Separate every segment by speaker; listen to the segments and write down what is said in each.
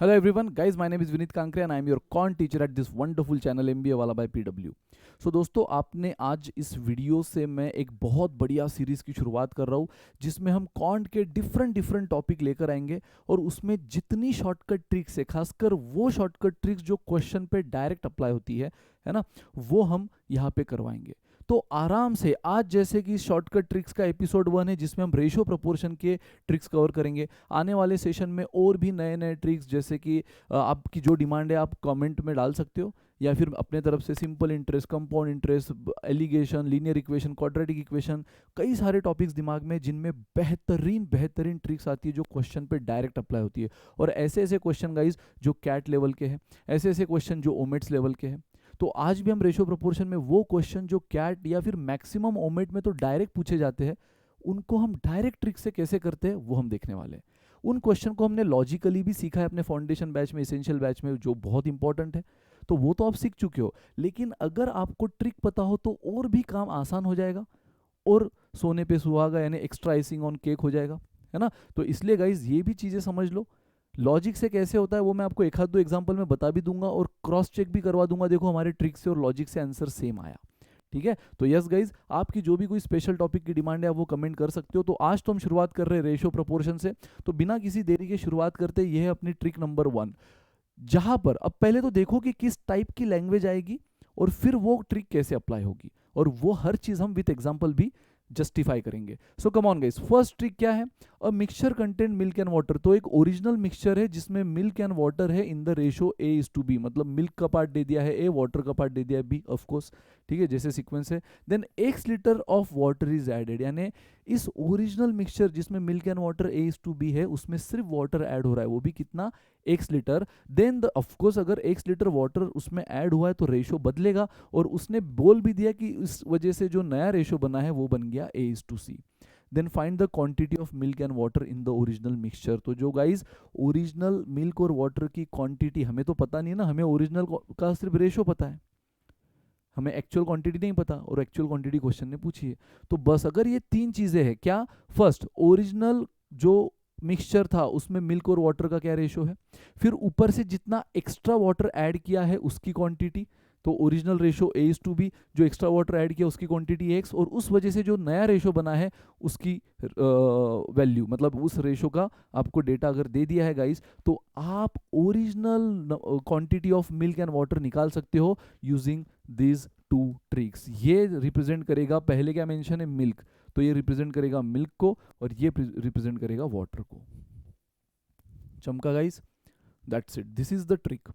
Speaker 1: Hello everyone, guys. My name is Vineet Kankre and I am your con teacher at this wonderful channel MBA वाला by PW. सो दोस्तों, आपने आज इस video से मैं एक बहुत बढ़िया सीरीज़ की शुरुआत कर रहा हूँ जिसमें हम कॉन्ट के डिफरेंट डिफरेंट टॉपिक लेकर आएंगे और उसमें जितनी शॉर्टकट ट्रिक्स है, खासकर वो शॉर्टकट ट्रिक्स जो क्वेश्चन पे डायरेक्ट अप्लाई होती है ना, वो हम यहाँ पे करवाएंगे। तो आराम से आज जैसे कि शॉर्टकट ट्रिक्स का एपिसोड 1 है जिसमें हम रेशियो प्रोपोर्शन के ट्रिक्स कवर करेंगे। आने वाले सेशन में और भी नए नए ट्रिक्स, जैसे कि आपकी जो डिमांड है आप कमेंट में डाल सकते हो, या फिर अपने तरफ से simple interest, compound interest, alligation, linear equation, quadratic equation, कई सारे टॉपिक्स दिमाग में जिनमें बेहतरीन बेहतरीन ट्रिक्स आती है जो क्वेश्चन पे डायरेक्ट अप्लाई होती है। और ऐसे ऐसे क्वेश्चन गाइज जो कैट लेवल के हैं, ऐसे ऐसे क्वेश्चन जो ओमेट्स लेवल के हैं। तो आज भी हम रेशियो प्रोपोर्शन में वो क्वेश्चन जो कैट या फिर मैक्सिमम ओमेट में तो डायरेक्ट पूछे जाते हैं, उनको हम डायरेक्ट ट्रिक से कैसे करते हैं वो हम देखने वाले हैं। उन क्वेश्चन को हमने लॉजिकली भी सीखा है अपने फाउंडेशन बैच में, इसेंशियल बैच में, जो बहुत इंपॉर्टेंट है। तो वो तो आप सीख चुके हो, लेकिन अगर आपको ट्रिक पता हो तो और भी काम आसान हो जाएगा और सोने पे सुहागा यानी एक्स्ट्रा आइसिंग ऑन केक हो जाएगा, है ना। तो इसलिए गाइज ये भी चीज़ें समझ लो। लॉजिक से कैसे होता है वो मैं आपको एक आध दो एग्जांपल में बता भी दूंगा और क्रॉस चेक भी करवा दूंगा, देखो हमारे ट्रिक से और लॉजिक से आंसर सेम आया। ठीक है, तो यस गाइज, आपकी जो भी कोई स्पेशल टॉपिक की डिमांड है आप वो कमेंट कर सकते हो। तो आज तो हम शुरुआत कर रहे हैं रेशियो प्रोपोर्शन से, तो बिना किसी देरी के शुरुआत करते ये है अपनी ट्रिक नंबर 1, जहां पर अब पहले तो देखो कि किस टाइप की लैंग्वेज आएगी और फिर वो ट्रिक कैसे अप्लाई होगी, और वो हर चीज हम विथ एग्जांपल भी जस्टिफाई करेंगे। So come on guys, first trick क्या है? A mixture content milk and water. तो एक ओरिजिनल मिक्सचर है जिसमें मिल्क एंड वाटर है इन द रेशियो A:B, मतलब मिल्क का पार्ट दे दिया है A, वाटर का पार्ट दे दिया है B, ऑफ कोर्स, ठीक है, जैसे सीक्वेंस है। Then x litre of water is added, यानी इस ओरिजिनल मिक्सचर जिसमें मिल्क एंड वाटर A:B है उसमें सिर्फ वाटर ऐड हो रहा है, वो भी कितना? x litre. Then of course अगर x लीटर वाटर उसमें ऐड हुआ है तो रेशियो बदलेगा, और उसने बोल भी दिया कि इस वजह से जो नया रेशियो बना है वो बन गया A:C। Then find the quantity of milk and water in the original mixture. तो जो गाइज ओरिजिनल मिल्क और वाटर की क्वांटिटी हमें तो पता नहीं है ना, हमें ओरिजिनल का सिर्फ रेशियो पता है, हमें एक्चुअल क्वांटिटी नहीं पता, और एक्चुअल क्वांटिटी क्वेश्चन ने पूछी है। तो बस अगर ये तीन चीजें हैं, क्या? फर्स्ट, ओरिजिनल जो मिक्सचर था उसमें मिल्क और वाटर का क्या रेशियो है, फिर ऊपर से जितना एक्स्ट्रा वाटर ऐड किया है उसकी क्वांटिटी, तो ओरिजिनल रेशियो A:B, जो एक्स्ट्रा वाटर ऐड किया उसकी क्वांटिटी x, और उस वजह से जो नया रेशियो बना है उसकी वैल्यू, मतलब उस रेशियो का आपको डेटा अगर दे दिया है गाइस, तो आप original quantity of milk and water निकाल सकते हो यूजिंग दिस टू ट्रिक्स। ये रिप्रेजेंट करेगा, पहले क्या मेंशन है? मिल्क, तो ये रिप्रेजेंट करेगा मिल्क को और ये रिप्रेजेंट करेगा वाटर को। चमका guys? That's it, this is the trick.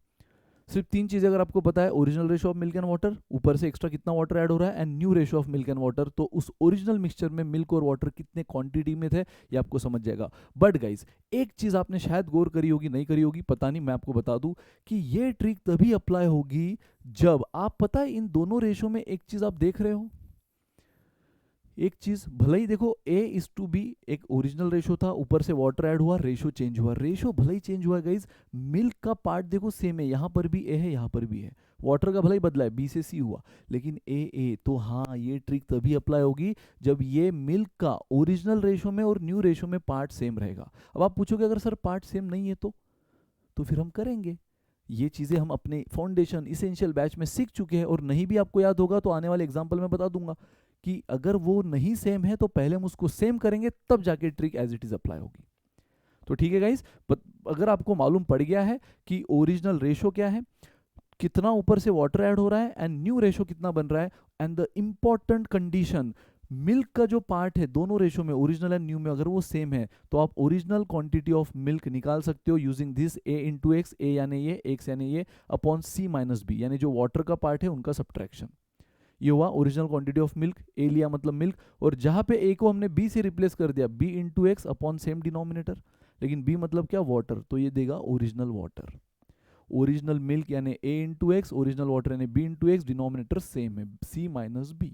Speaker 1: सिर्फ तीन चीजें अगर आपको पता है, original ratio of milk and water, ऊपर से एक्स्ट्रा कितना वाटर ऐड हो रहा है, and new ratio of milk and water, तो उस ओरिजिनल मिक्सचर में मिल्क और वाटर कितने क्वांटिटी में थे ये आपको समझ जाएगा। बट गाइस एक चीज आपने शायद गौर करी होगी, नहीं करी होगी पता नहीं, मैं आपको बता दूं कि ये ट्रिक तभी अप्लाई होगी जब आप, पता है, इन दोनों रेशियो में एक चीज आप देख रहे हो, एक चीज भले ही देखो A:B एक ओरिजिनल रेशियो था, ऊपर से वाटर ऐड हुआ, रेशियो चेंज हुआ, रेशियो भले ही चेंज हुआ गाइज, मिल्क का पार्ट देखो सेम है, यहां पर भी A है यहां पर भी है, वाटर का भले ही बदला है B से C हुआ, लेकिन A। तो हाँ, ये ट्रिक तभी अप्लाई होगी जब ये मिल्क का ओरिजिनल रेशियो में और न्यू रेशियो में पार्ट सेम रहेगा। अब आप पूछोगे अगर सर पार्ट सेम नहीं है तो फिर हम करेंगे ये चीजें, हम अपने फाउंडेशन इसेंशियल बैच में सीख चुके हैं, और नहीं भी आपको याद होगा तो आने वाले एग्जाम्पल में बता दूंगा कि अगर वो नहीं सेम है तो पहले हम उसको सेम करेंगे तब जाके trick as it is apply होगी। तो ठीक है गाइस, अगर आपको मालूम पड़ गया है कि ओरिजिनल रेशो क्या है, कितना ऊपर से वाटर ऐड हो रहा है, एंड न्यू रेशो कितना बन रहा है, and the important condition, milk का जो पार्ट है दोनों रेशो में, ओरिजिनल एंड न्यू में, अगर वो सेम है तो आप ओरिजिनल क्वांटिटी ऑफ मिल्क निकाल सकते हो यूजिंग दिस A:x, A यानी ये, x यानी ये, अपॉन C-B, यानी जो वाटर का पार्ट है उनका सब्ट्रैक्शन। ये हुआ ओरिजिनल क्वांटिटी ऑफ मिल्क, ए लिया मतलब मिल्क, और जहां पे ए को हमने बी से रिप्लेस कर दिया, B:x अपॉन सेम डिनोमिनेटर, लेकिन बी मतलब क्या? वाटर, तो ये देगा ओरिजिनल वाटर। ओरिजिनल मिल्क यानी A:x, ओरिजिनल वाटर यानी B:x, डिनोमिनेटर सेम है C-B।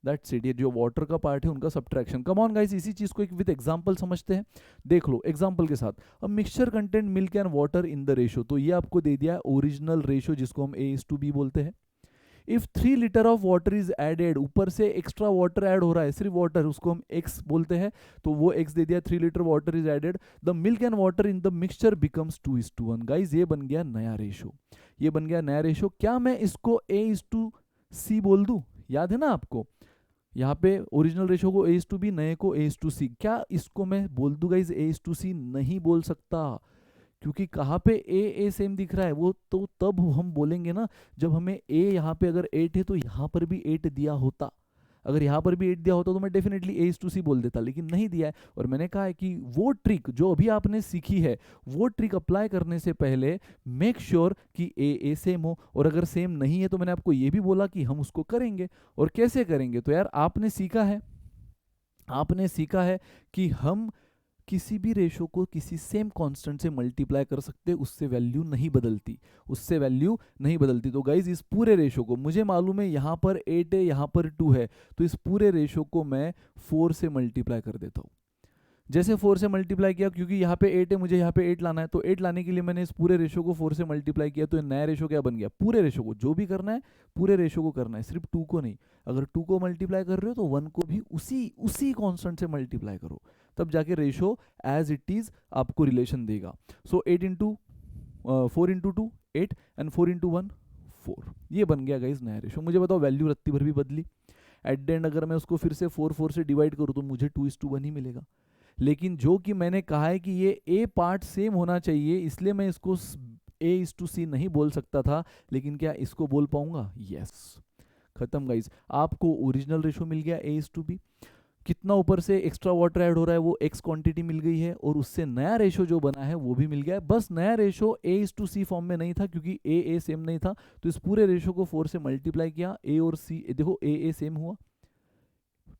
Speaker 1: दैट्स इट, ये जो वाटर का पार्ट है उनका सब्ट्रैक्शन। कम ऑन गाइस, इसी चीज को एक विद एग्जांपल समझते हैं। देख लो एग्जांपल के साथ, अब mixture content milk and water in the ratio, तो ये आपको दे दिया ओरिजिनल रेशियो जिसको हम A:B बोलते हैं। If 3 litre of water is added, ऊपर से एक्स्ट्रा वाटर ऐड हो रहा है, सिर्फ वाटर, उसको हम x बोलते हैं, तो वो x दे दिया, 3 litre water is added, the milk and water in the mixture becomes 2:1। Guys ये बन गया नया रेशो, ये बन गया नया रेशो। क्या मैं इसको A:C बोल दूं? याद है ना आपको, यहाँ पे ओरिजिनल रेशो को A:B, नए को A:C। क्या इसको मैं बोल दूं गाइज A:C? नहीं बोल सकता, क्योंकि कहाँ पे ए सेम दिख रहा है, वो तो तब हम बोलेंगे ना जब हमें ए, यहाँ पे अगर 8 है तो यहाँ पर भी 8 दिया होता, अगर यहाँ पर भी 8 दिया होता तो मैं डेफिनेटली A:C बोल देता, लेकिन नहीं दिया है। और मैंने कहा है कि वो ट्रिक जो अभी आपने सीखी है, वो ट्रिक अप्लाई करने से पहले मेक श्योर कि ए सेम हो, और अगर सेम नहीं है तो मैंने आपको ये भी बोला कि हम उसको करेंगे। और कैसे करेंगे? तो यार आपने सीखा है कि हम किसी भी रेशो को किसी सेम कांस्टेंट से मल्टीप्लाई कर सकते, उससे वैल्यू नहीं बदलती। तो गाइज इस पूरे रेशो को, मुझे मालूम है यहाँ पर 8 है, यहाँ पर 2 है, तो इस पूरे रेशो को मैं 4 से मल्टीप्लाई कर देता हूँ। जैसे 4 से मल्टीप्लाई किया, क्योंकि यहाँ पे 8 है, मुझे यहाँ पे 8 लाना है, तो 8 लाने के लिए मैंने इस पूरे रेशो को 4 से मल्टीप्लाई किया, तो ये नया रेशो क्या बन गया? पूरे रेशो को, जो भी करना है पूरे रेशो को करना है, सिर्फ 2 को नहीं। अगर 2 को मल्टीप्लाई कर रहे हो तो 1 को भी उसी कांस्टेंट से मल्टीप्लाई करो, तब जाके रेशो एज इट इज आपको रिलेशन देगा। सो 4 इंटू 2 8 एंड 4 इंटू 1 4, ये बन गया गाइज नया रेशो। मुझे बताओ वैल्यू रत्ती भर भी बदली? एट द एंड अगर मैं उसको फिर से 4 से डिवाइड करूँ तो मुझे 2:1 ही मिलेगा। लेकिन जो कि मैंने कहा है कि ये ए पार्ट सेम होना चाहिए, इसलिए मैं इसको A:C नहीं बोल सकता था, लेकिन क्या इसको बोल पाऊंगा? यस, खत्म गाइज। आपको ओरिजिनल रेशो मिल गया A:B, कितना ऊपर से एक्स्ट्रा वाटर ऐड हो रहा है वो x क्वांटिटी मिल गई है, और उससे नया रेशो जो बना है वो भी मिल गया है। बस नया रेशो A:C फॉर्म में नहीं था, क्योंकि A सेम नहीं था, तो इस पूरे रेशो को 4 से मल्टीप्लाई किया, A और C, देखो A सेम हुआ,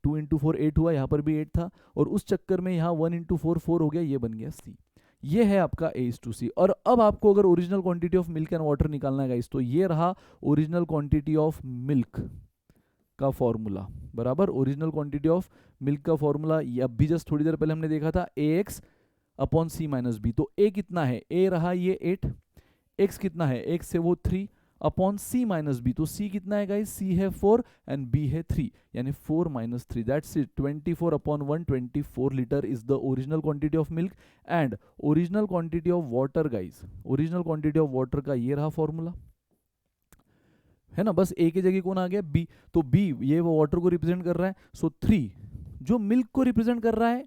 Speaker 1: 2 इंटू 4 8 हुआ, यहाँ पर भी 8 था, और उस चक्कर में यहाँ 1 इंटू 4 4 हो गया, ये बन गया C। ये है आपका A:C। और अब आपको अगर original quantity of milk and water निकालना है गाइस, तो ये रहा ओरिजिनल क्वांटिटी ऑफ मिल्क का फॉर्मूला, बराबर। ओरिजिनल क्वांटिटी ऑफ मिल्क का फॉर्मूला अभी जस्ट थोड़ी देर पहले हमने देखा था, AX/C-B। तो A कितना है? A रहा ये 8, X कितना है? X से वो 3 अपॉन C-B, तो C कितना है गाइस? C है 4 एंड B है 3, यानी 4 - 3, that's it. 24/1 24 litre is the original quantity of milk and original quantity of water guys. Original quantity of water का ये रहा फॉर्मूला, है ना। बस A की जगह कौन आ गया? B, तो B ये वो वाटर को रिप्रेजेंट कर रहा है, सो 3 जो मिल्क को रिप्रेजेंट कर रहा है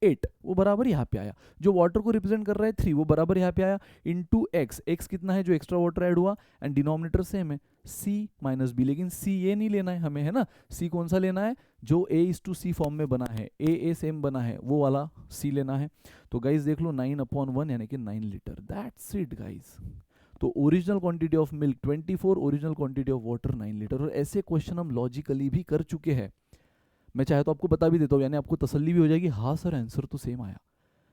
Speaker 1: 8, वो बराबर यहाँ पे आया, जो वाटर को रिप्रेजेंट कर रहा है 3, वो बराबर यहाँ पे आया, इनटू x कितना है? जो एक्स्ट्रा वाटर ऐड हुआ, एंड डिनोमिनेटर सेम है C-B, लेकिन C ये नहीं लेना है हमें, है ना। C कौन सा लेना है? जो A:C फॉर्म में बना है, A सेम बना है, वो वाला C लेना है। तो गाइज देख लो 9/1 यानी कि 9 लीटर, दैट्स इट गाइज। तो original quantity of milk 24, original quantity of water 9 litre. और ऐसे क्वेश्चन हम लॉजिकली भी कर चुके हैं, मैं चाहे तो आपको बता भी देता हूँ, यानी आपको तसल्ली भी हो जाएगी, हाँ सर आंसर तो सेम आया।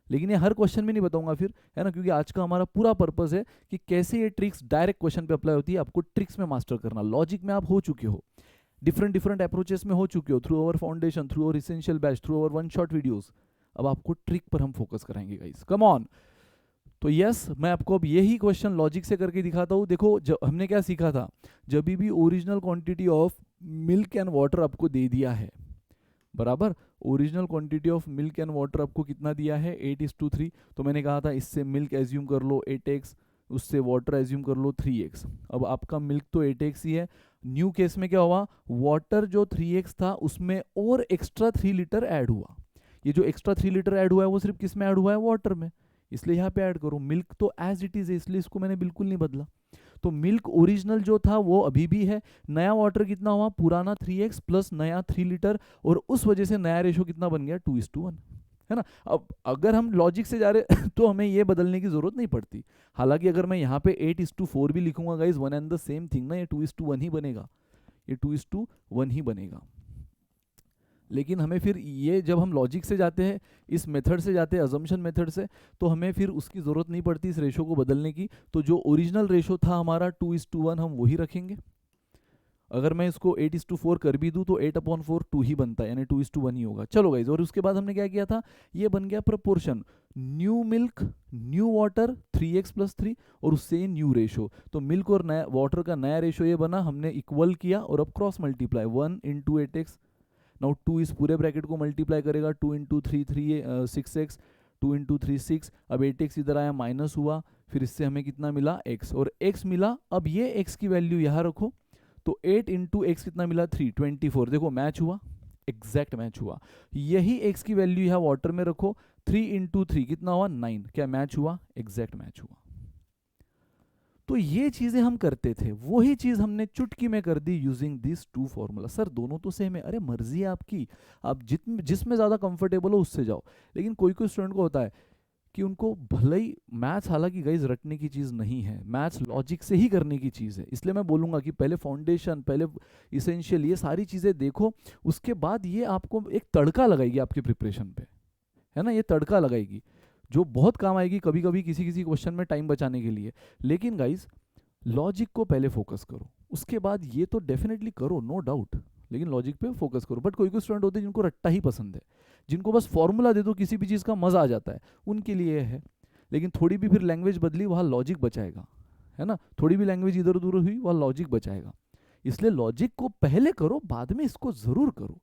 Speaker 1: लेकिन ये हर क्वेश्चन में नहीं बताऊंगा फिर, है ना, क्योंकि आज का हमारा पूरा पर्पस है कि कैसे ये ट्रिक्स डायरेक्ट क्वेश्चन पे अप्लाई होती है, आपको ट्रिक्स में मास्टर करना। लॉजिक में आप हो चुके हो, डिफरेंट अप्रोचेस में हो चुके हो, through our foundation, through our essential batch, through our 1 shot videos. अब आपको ट्रिक पर हम फोकस कराएंगे गाइस, कम ऑन। तो यस, मैं आपको अब यही क्वेश्चन लॉजिक से करके दिखाता हूँ। देखो जब हमने क्या सीखा था, जब भी original quantity of milk and water आपको दे दिया है, बराबर, original quantity of milk and water आपको कितना दिया है? 8:3। तो मैंने कहा था इससे मिल्क एज्यूम कर लो 8x, उससे वाटर एज्यूम कर लो 3x। अब आपका मिल्क तो 8x ही है, न्यू केस में क्या हुआ? वाटर जो 3x था उसमें और एक्स्ट्रा 3 लीटर ऐड हुआ। ये जो एक्स्ट्रा 3 लीटर ऐड हुआ है वो सिर्फ किस में ऐड हुआ है? वाटर में, इसलिए यहाँ पे ऐड करो। मिल्क तो एज इट इज है, इसलिए इसको मैंने बिल्कुल नहीं बदला। तो मिल्क ओरिजिनल जो था वो अभी भी है, नया वाटर कितना हुआ? पुराना 3x प्लस नया 3 लीटर, और उस वजह से नया रेशो कितना बन गया? 2:1, है ना। अब अगर हम लॉजिक से जा रहे तो हमें ये बदलने की जरूरत नहीं पड़ती। हालांकि अगर मैं यहाँ पे 8:4 भी लिखूंगा guys, one and the same thing ना, ये 2:1 ही बनेगा, ये 2:1 ही बनेगा। लेकिन हमें फिर ये, जब हम लॉजिक से जाते हैं, इस मेथड से जाते हैं, अजम्पशन मेथड से, तो हमें फिर उसकी ज़रूरत नहीं पड़ती इस रेशो को बदलने की। तो जो ओरिजिनल रेशो था हमारा 2:1, हम वही रखेंगे। अगर मैं इसको 8:4 कर भी दूँ तो 8/4 2 ही बनता है, यानी 2:1 ही होगा। चलो गाइज, और उसके बाद हमने क्या किया था, ये बन गया proportion, new milk new water 3x+3 और उससे न्यू रेशो। तो मिल्क और नया वाटर का नया रेशो ये बना, हमने इक्वल किया और अब क्रॉस मल्टीप्लाई 1 × 8x। नाउ 2 इस पूरे ब्रैकेट को मल्टीप्लाई करेगा, 2 × 3 6x, 2 × 3 6। अब 8x इधर आया, माइनस हुआ, फिर इससे हमें कितना मिला x, और x मिला। अब ये x की वैल्यू यहाँ रखो, तो 8 × x कितना मिला 3, 24। देखो मैच हुआ, एग्जैक्ट मैच हुआ। यही x की वैल्यू यहाँ वाटर में रखो, 3 × 3 कितना हुआ 9, क्या मैच हुआ, एग्जैक्ट मैच हुआ। तो ये चीजें हम करते थे, वही चीज हमने चुटकी में कर दी using this two formula. Sir दोनों तो सेम है, अरे मर्जी है आपकी, आप जिसमें ज्यादा कंफर्टेबल हो उससे जाओ। लेकिन कोई कोई स्टूडेंट को होता है कि उनको भले ही मैथ्स, हालांकि गाइज रटने की चीज़ नहीं है, मैथ्स लॉजिक से ही करने की चीज़ है। इसलिए मैं बोलूँगा कि पहले फाउंडेशन, पहले इसेंशियल, ये सारी चीज़ें देखो, उसके बाद ये आपको एक तड़का लगाएगी आपके प्रिपरेशन पे, है ना, ये तड़का लगाएगी जो बहुत काम आएगी कभी कभी किसी किसी क्वेश्चन में टाइम बचाने के लिए। लेकिन गाइज लॉजिक को पहले फोकस करो, उसके बाद ये तो डेफिनेटली करो, नो डाउट, लेकिन लॉजिक पे फोकस करो। बट कोई कोई स्टूडेंट होते हैं जिनको रट्टा ही पसंद है, जिनको बस फॉर्मूला दे दो किसी भी चीज़ का मज़ा आ जाता है, उनके लिए है। लेकिन थोड़ी भी फिर लैंग्वेज बदली, वहाँ लॉजिक बचाएगा, है ना, थोड़ी भी लैंग्वेज इधर उधर हुई वहाँ लॉजिक बचाएगा। इसलिए लॉजिक को पहले करो, बाद में इसको ज़रूर करो,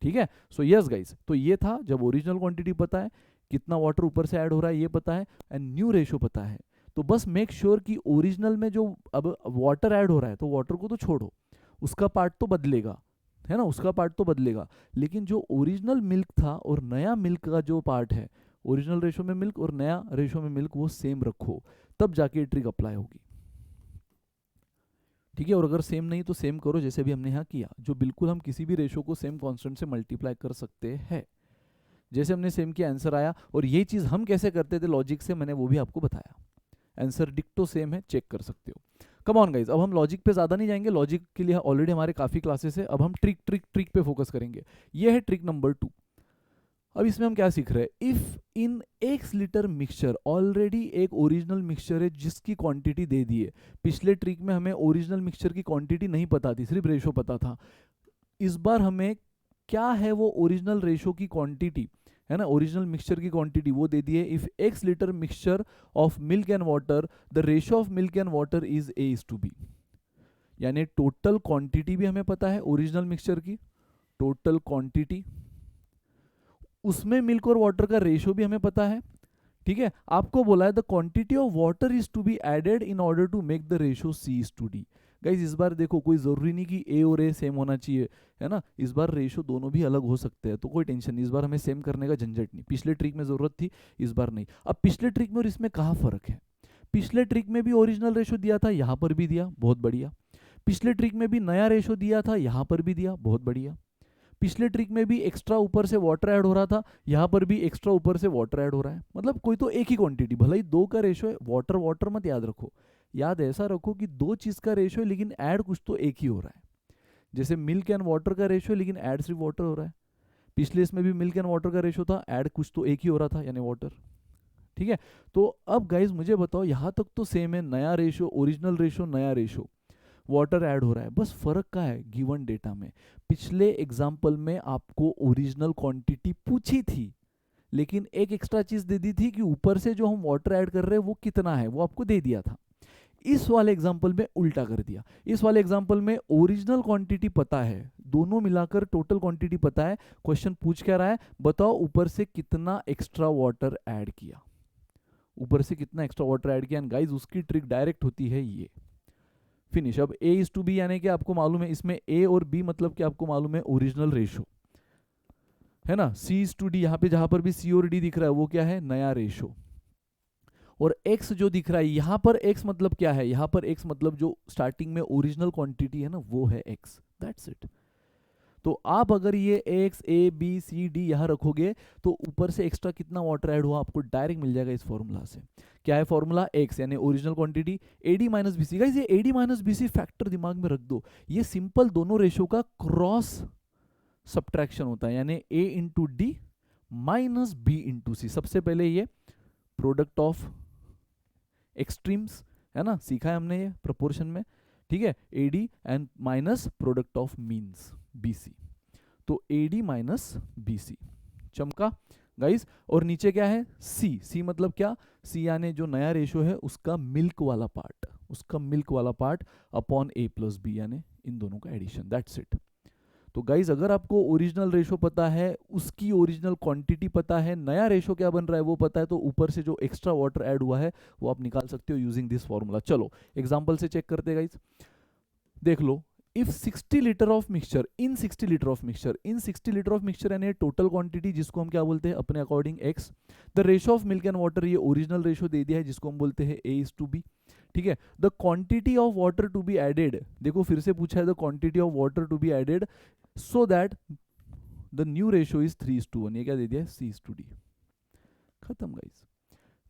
Speaker 1: ठीक है। सो यस गाइस, तो ये था जब ओरिजिनल क्वांटिटी पता है, कितना वाटर ऊपर से ऐड हो रहा है ये पता है, एंड न्यू रेशो पता है, तो बस मेक श्योर कि ओरिजिनल में जो अब वाटर ऐड हो रहा है, तो वाटर को तो छोड़ो, उसका पार्ट तो बदलेगा, है ना, उसका पार्ट तो बदलेगा। लेकिन जो ओरिजिनल मिल्क था और नया मिल्क का जो पार्ट है, ओरिजिनल रेशो में मिल्क और नया रेशो में मिल्क, वो सेम रखो, तब जाके ये ट्रिक अप्लाई होगी, ठीक है। और अगर सेम नहीं तो सेम करो, जैसे भी हमने यहाँ किया, जो बिल्कुल हम किसी भी रेशो को सेम कांस्टेंट से मल्टीप्लाई कर सकते हैं। जैसे हमने सेम किया, आंसर आया। और ये चीज़ हम कैसे करते थे लॉजिक से, मैंने वो भी आपको बताया, आंसर डिक्टो सेम है, चेक कर सकते हो। कम ऑन गाइज, अब हम लॉजिक पे ज़्यादा नहीं जाएंगे, लॉजिक के लिए ऑलरेडी हमारे काफ़ी क्लासेस है, अब हम ट्रिक पे फोकस करेंगे। ये है ट्रिक नंबर 2। अब इसमें हम क्या सीख रहे हैं, if in x litre mixture, already एक ओरिजिनल मिक्सचर है जिसकी क्वांटिटी दे दी है। पिछले ट्रिक में हमें ओरिजिनल मिक्सचर की क्वांटिटी नहीं पता थी, सिर्फ रेशो पता था। इस बार हमें क्या है वो ओरिजिनल रेशो की क्वांटिटी, है ना, ओरिजिनल मिक्सचर की क्वांटिटी वो दे दी है। If x litre mixture of milk and water, the ratio of milk and water is A:B, यानी टोटल क्वांटिटी भी हमें पता है ओरिजिनल मिक्सचर की, टोटल क्वांटिटी, उसमें मिल्क और वाटर का रेशो भी हमें पता है, ठीक है। आपको बोला है the quantity of water is to be added in order to make the ratio C:D। Guys इस बार देखो, कोई जरूरी नहीं कि A और A सेम होना चाहिए, है ना, इस बार रेशो दोनों भी अलग हो सकते हैं, तो कोई टेंशन नहीं, इस बार हमें सेम करने का झंझट नहीं। पिछले ट्रिक में जरूरत थी, इस बार नहीं। अब पिछले ट्रिक में और इसमें कहाँ फर्क है, पिछले ट्रिक में भी ओरिजिनल रेशो दिया था, यहाँ पर भी दिया, बहुत बढ़िया। पिछले ट्रिक में भी नया रेशो दिया था, यहाँ पर भी दिया, बहुत बढ़िया। पिछले ट्रिक में भी एक्स्ट्रा ऊपर से वाटर ऐड हो रहा था, यहाँ पर भी एक्स्ट्रा ऊपर से वाटर ऐड हो रहा है, मतलब कोई तो एक ही क्वांटिटी, भले ही 2 का रेशो है, वाटर वाटर मत याद रखो, याद ऐसा रखो कि 2 चीज़ का रेशो है लेकिन ऐड कुछ तो एक ही हो रहा है। जैसे मिल्क एंड वाटर का रेशो है लेकिन ऐड सिर्फ वाटर हो रहा है, पिछले इसमें भी मिल्क एंड वाटर का रेशो था, ऐड कुछ तो एक ही हो रहा था, यानी वाटर, ठीक है। तो अब गाइज मुझे बताओ, यहाँ तक तो सेम है, नया रेशो, ओरिजिनल रेशो, नया रेशो, वाटर ऐड हो रहा है, बस फर्क क्या है, गिवन डेटा में। पिछले एग्जाम्पल में आपको ओरिजिनल क्वांटिटी पूछी थी, लेकिन एक एक्स्ट्रा चीज दे दी थी कि ऊपर से जो हम वाटर ऐड कर रहे हैं वो कितना है, वो आपको दे दिया था। इस वाले एग्जाम्पल में उल्टा कर दिया, इस वाले एग्जाम्पल में ओरिजिनल क्वांटिटी पता है, दोनों मिलाकर टोटल क्वांटिटी पता है, क्वेश्चन पूछ क्या रहा है, बताओ ऊपर से कितना एक्स्ट्रा वाटर ऐड किया, ऊपर से कितना एक्स्ट्रा वाटर ऐड किया। एंड गाइज उसकी ट्रिक डायरेक्ट होती है ये, फिनिश। अब A:B यानी कि आपको मालूम है, इसमें A और B मतलब कि आपको मालूम है ओरिजिनल रेशो, है ना। C:D, यहाँ पे जहां पर भी C और D दिख रहा है वो क्या है, नया रेशो। और X जो दिख रहा है यहाँ पर, X मतलब क्या है, यहाँ पर X मतलब जो स्टार्टिंग में ओरिजिनल क्वांटिटी है ना, वो है X, दैट्स इट। तो आप अगर ये X A B C D यहाँ रखोगे तो ऊपर से एक्स्ट्रा कितना वाटर ऐड हुआ आपको डायरेक्ट मिल जाएगा इस फॉर्मूला से। क्या है फॉर्मूला, X यानी original quantity, AD minus BC। Guys ये AD माइनस BC फैक्टर दिमाग में रख दो, ये सिंपल दोनों रेशो का क्रॉस सब्ट्रैक्शन होता है, यानी A into D minus B into C। सबसे पहले ये प्रोडक्ट ऑफ एक्सट्रीम्स, है ना, सीखा है हमने ये प्रोपोर्शन में, ठीक है, AD and minus product of means BC, तो एडी माइनस बीसी, चमका गाइस। और नीचे क्या है, सी, सी मतलब क्या, सी यानी जो नया रेशो है उसका मिल्क वाला पार्ट, उसका मिल्क वाला पार्ट अपॉन ए प्लस बी, यानी इन दोनों का एडिशन, दैट्स इट। तो गाइज अगर आपको ओरिजिनल रेशो पता है, उसकी ओरिजिनल क्वांटिटी पता है, नया रेशो क्या बन रहा है वो पता है, तो ऊपर से जो एक्स्ट्रा वाटर ऐड हुआ है वो आप निकाल सकते हो यूजिंग दिस फॉर्मूला। चलो एग्जांपल से चेक करते हैं गाइज, देख लो। If 60 litre of mixture in 60 litre of mixture in 60 litre of mixture यानी टोटल क्वांटिटी जिसको हम क्या बोलते हैं अपने according X, the ratio of milk and water, ये ओरिजिनल रेशो दे दिया है जिसको हम बोलते हैं A:B, ठीक है। The quantity of water to be added, देखो फिर से पूछा है the quantity of water to be added so that the new ratio is 3:1, ये क्या दे दिया है C:D, खत्म गाइस।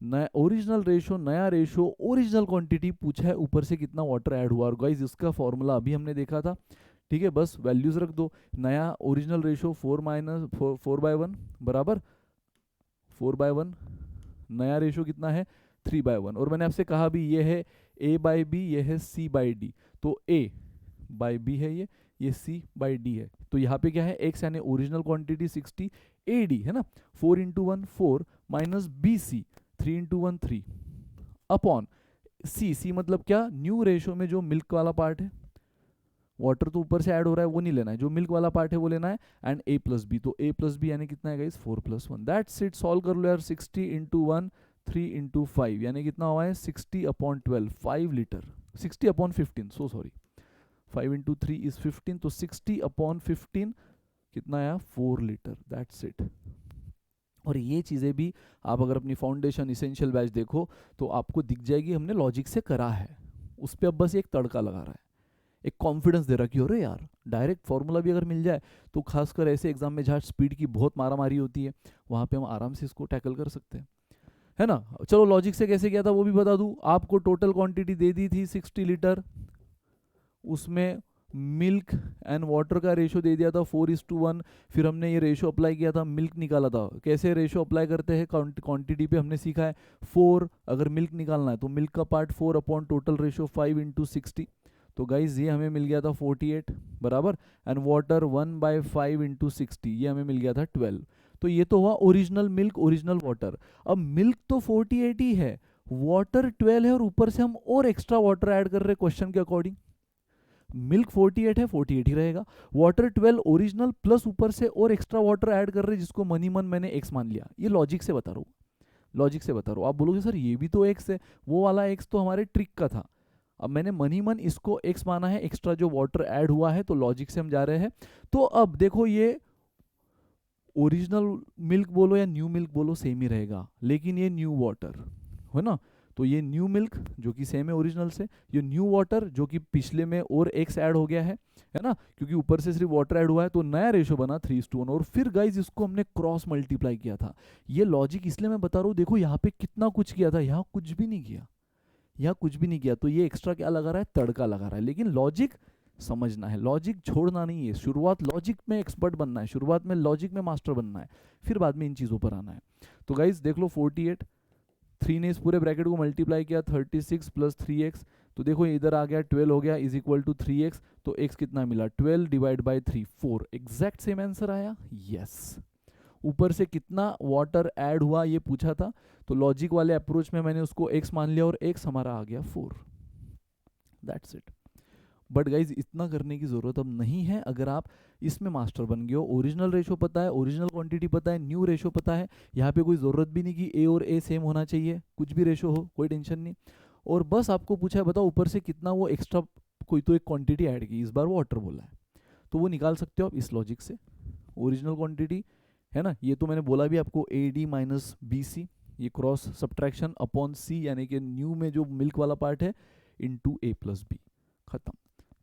Speaker 1: नया ओरिजिनल रेशो, नया रेशो, ओरिजिनल क्वांटिटी पूछा है, ऊपर से कितना वाटर ऐड हुआ, और गाइस इसका फॉर्मूला अभी हमने देखा था, ठीक है। बस वैल्यूज रख दो, नया ओरिजिनल रेशो 4/1 बराबर 4/1, नया रेशो कितना है 3/1, और मैंने आपसे कहा भी ये है A/B, ये है C/D, तो A/B है ये C/D है, तो यहाँ पे क्या है x यानी ओरिजिनल क्वांटिटी 60, AD है ना, 4 × 1 4 माइनस BC 3 × 1 3 अपॉन C मतलब क्या, न्यू रेशो में जो मिल्क वाला पार्ट है, वाटर तो ऊपर से ऐड हो रहा है वो नहीं लेना है, जो मिल्क वाला पार्ट है वो लेना है, एंड A+B, तो A+B यानी कितना है गाइस 4+1, दैट्स इट। सॉल्व कर लो यार, 60 × 1 3 × 5 यानी कितना हुआ है 60/12, 5 लीटर, 60/15, सो सॉरी, 5 × 3 इज 15, तो 60/15 कितना आया 4 लीटर, दैट्स इट। और ये चीज़ें भी आप अगर अपनी फाउंडेशन इसेंशियल बैच देखो तो आपको दिख जाएगी, हमने लॉजिक से करा है, उस पर अब बस एक तड़का लगा रहा है, एक कॉन्फिडेंस दे रहा कि अरे यार डायरेक्ट फॉर्मूला भी अगर मिल जाए तो खासकर ऐसे एग्जाम में जहाँ स्पीड की बहुत मारामारी होती है वहाँ पे हम आराम से इसको टैकल कर सकते हैं, है ना। चलो लॉजिक से कैसे किया था वो भी बता दूं, आपको टोटल क्वांटिटी दे दी थी 60 लीटर, उसमें मिल्क एंड वाटर का रेशो दे दिया था 4:1, फिर हमने ये रेशो अप्लाई किया था, मिल्क निकाला था, कैसे रेशो अप्लाई करते हैं क्वांटिटी पे हमने सीखा है, 4 अगर मिल्क निकालना है तो मिल्क का पार्ट 4 अपॉन टोटल रेशो 5 × 60, तो गाइज ये हमें मिल गया था 48 बराबर, एंड वाटर 1/5 × 60 ये हमें मिल गया था 12, तो ये तो हुआ ओरिजिनल मिल्क ओरिजिनल वाटर। अब मिल्क तो 48 ही है, वाटर 12 है, और ऊपर से हम और एक्स्ट्रा वाटर ऐड कर रहे हैं क्वेश्चन के अकॉर्डिंग, मिल्क 48 है 48 ही रहेगा, वाटर 12 ओरिजिनल प्लस ऊपर से और एक्स्ट्रा वाटर ऐड कर रहे हैं जिसको मनी मन मैंने एक्स मान लिया, ये लॉजिक से बता रहा हूँ, लॉजिक से बता रहा हूँ। आप बोलोगे सर ये भी तो एक्स है, वो वाला एक्स तो हमारे ट्रिक का था, अब मैंने मनी मन इसको एक्स माना है, एक्स्ट्रा जो वाटर ऐड हुआ है, तो लॉजिक से हम जा रहे हैं। तो अब देखो ये ओरिजिनल मिल्क बोलो या न्यू मिल्क बोलो सेम ही रहेगा, लेकिन ये न्यू वाटर है ना, तो ये न्यू मिल्क जो कि सेम है ओरिजिनल से, ये न्यू वाटर जो कि पिछले में और एक्स ऐड हो गया है ना, क्योंकि ऊपर से सिर्फ वाटर ऐड हुआ है, तो नया रेशो बना 3:1, और फिर गाइज इसको हमने क्रॉस मल्टीप्लाई किया था। ये लॉजिक इसलिए मैं बता रहा हूँ, देखो यहाँ पे कितना कुछ किया था, यहाँ कुछ भी नहीं किया, यहाँ कुछ भी नहीं किया, तो ये एक्स्ट्रा क्या लगा रहा है, तड़का लगा रहा है, लेकिन लॉजिक समझना है, लॉजिक छोड़ना नहीं है, शुरुआत लॉजिक में एक्सपर्ट बनना है, शुरुआत में लॉजिक में मास्टर बनना है, फिर बाद में इन चीज़ों पर आना है। तो गाइज देख लो 48, 3 ने इस पूरे ब्रैकेट को मल्टीप्लाई किया 36 + 3x, तो देखो इधर आ गया 12 हो गया इज इक्वल टू 3x, तो x कितना मिला 12 / 3 4, एग्जैक्ट सेम आंसर आया, यस। ऊपर से कितना वाटर ऐड हुआ ये पूछा था, तो लॉजिक वाले अप्रोच में मैंने उसको x मान लिया और x हमारा आ गया 4, दैट्स इट। बट गाइज इतना करने की ज़रूरत अब नहीं है, अगर आप इसमें मास्टर बन गए हो, ओरिजिनल रेशो पता है, ओरिजिनल क्वांटिटी पता है, न्यू रेशो पता है, यहाँ पे कोई ज़रूरत भी नहीं कि ए और ए सेम होना चाहिए, कुछ भी रेशो हो कोई टेंशन नहीं, और बस आपको पूछा है बताओ ऊपर से कितना वो एक्स्ट्रा कोई तो एक क्वांटिटी ऐड की, इस बार वो वाटर बोला है, तो वो निकाल सकते हो आप इस लॉजिक से, ओरिजिनल क्वांटिटी है ना, ये तो मैंने बोला भी आपको AD - BC, ये क्रॉस सब्ट्रैक्शन अपॉन C यानी कि न्यू में जो मिल्क वाला पार्ट है इनटू A + B, खत्म,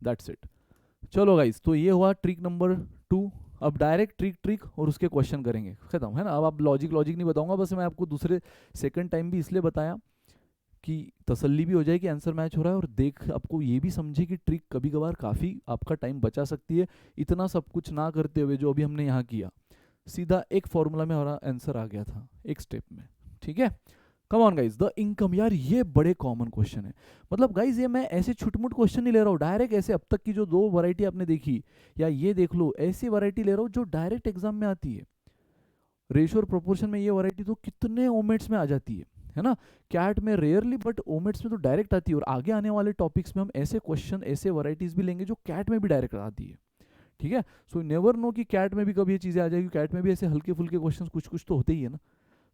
Speaker 1: दैट्स इट। चलो गाइस, तो ये हुआ ट्रिक नंबर 2। अब डायरेक्ट ट्रिक और उसके क्वेश्चन करेंगे, खत्म है ना। अब आप लॉजिक नहीं बताऊंगा, बस मैं आपको दूसरे सेकंड टाइम भी इसलिए बताया कि तसल्ली भी हो जाए कि आंसर मैच हो रहा है, और देख आपको ये भी समझे कि ट्रिक कभी कभार काफ़ी आपका टाइम बचा सकती है, इतना सब कुछ ना करते हुए जो अभी हमने यहाँ किया, सीधा एक फॉर्मूला में हमारा आंसर आ गया था एक स्टेप में, ठीक है। कम ऑन गाइज, द इनकम, यार ये बड़े कॉमन क्वेश्चन है। मतलब गाइज ये मैं ऐसे छुटमुट क्वेश्चन नहीं ले रहा हूँ, डायरेक्ट ऐसे अब तक की जो 2 वैरायटी आपने देखी या ये देख लो, ऐसी वैरायटी ले रहा हूँ जो डायरेक्ट एग्जाम में आती है। रेशियो और प्रोपोर्शन में ये वैरायटी तो कितने ओमेट्स में आ जाती है ना। कैट में रेयरली, बट ओमेट्स में तो डायरेक्ट आती है। और आगे आने वाले टॉपिक्स में हम ऐसे क्वेश्चन, ऐसे वैरायटीज भी लेंगे जो कैट में भी डायरेक्ट आती है। ठीक है, सो नेवर नो कि कैट में भी कभी ये चीज़ें आ जाएगी। कैट में भी ऐसे हल्के फुल्के क्वेश्चन कुछ कुछ तो होते ही है ना।